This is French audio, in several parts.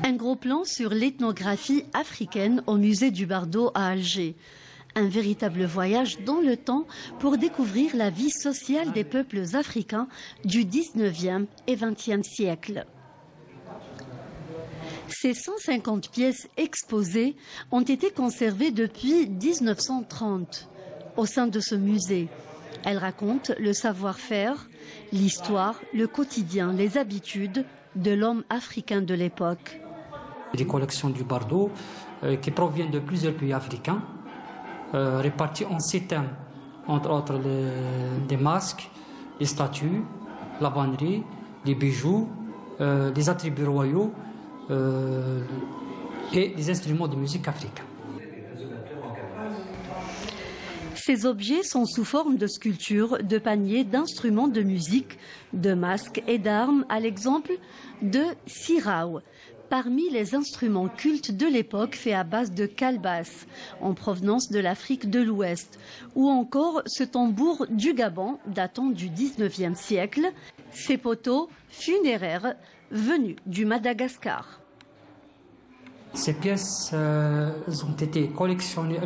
Un gros plan sur l'ethnographie africaine au musée du Bardo à Alger. Un véritable voyage dans le temps pour découvrir la vie sociale des peuples africains du 19e et 20e siècle. Ces 150 pièces exposées ont été conservées depuis 1930 au sein de ce musée. Elles racontent le savoir-faire, l'histoire, le quotidien, les habitudes de l'homme africain de l'époque. Des collections du Bardo qui proviennent de plusieurs pays africains, répartis en 6 thèmes, entre autres des masques, les statues, la vannerie, les bijoux, les attributs royaux et les instruments de musique africains. Ces objets sont sous forme de sculptures, de paniers, d'instruments de musique, de masques et d'armes, à l'exemple de siraou, parmi les instruments cultes de l'époque faits à base de calebasse, en provenance de l'Afrique de l'Ouest, ou encore ce tambour du Gabon, datant du 19e siècle, ces poteaux funéraires venus du Madagascar. Ces pièces ont été collectionnées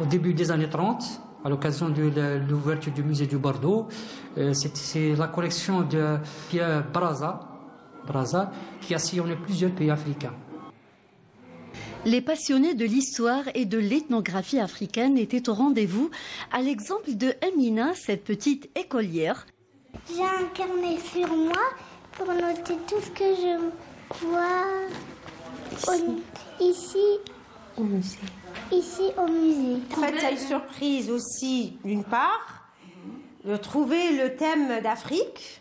au début des années 30, à l'occasion de l'ouverture du musée du Bardo. C'est la collection de Pierre Brazza, qui a sillonné plusieurs pays africains. Les passionnés de l'histoire et de l'ethnographie africaine étaient au rendez-vous, à l'exemple de Amina, cette petite écolière. J'ai un carnet sur moi pour noter tout ce que je vois ici au musée. En fait, il y a une surprise aussi, d'une part, de trouver le thème d'Afrique.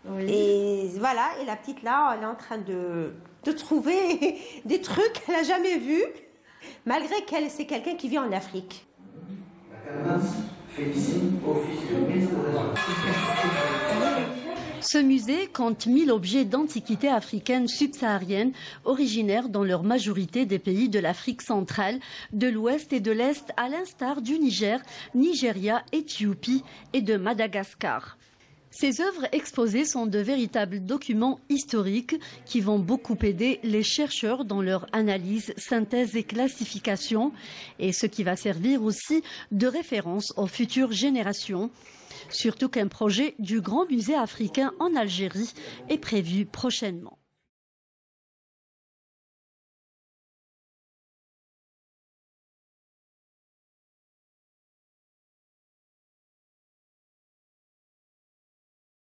Oui. Et voilà, et la petite là, elle est en train de trouver des trucs qu'elle n'a jamais vus, malgré qu'elle c'est quelqu'un qui vit en Afrique. Ce musée compte 1000 objets d'antiquité africaine subsaharienne, originaires dans leur majorité des pays de l'Afrique centrale, de l'Ouest et de l'Est, à l'instar du Niger, Nigeria, Éthiopie et de Madagascar. Ces œuvres exposées sont de véritables documents historiques qui vont beaucoup aider les chercheurs dans leur analyse, synthèse et classification, et ce qui va servir aussi de référence aux futures générations. Surtout qu'un projet du Grand Musée africain en Algérie est prévu prochainement.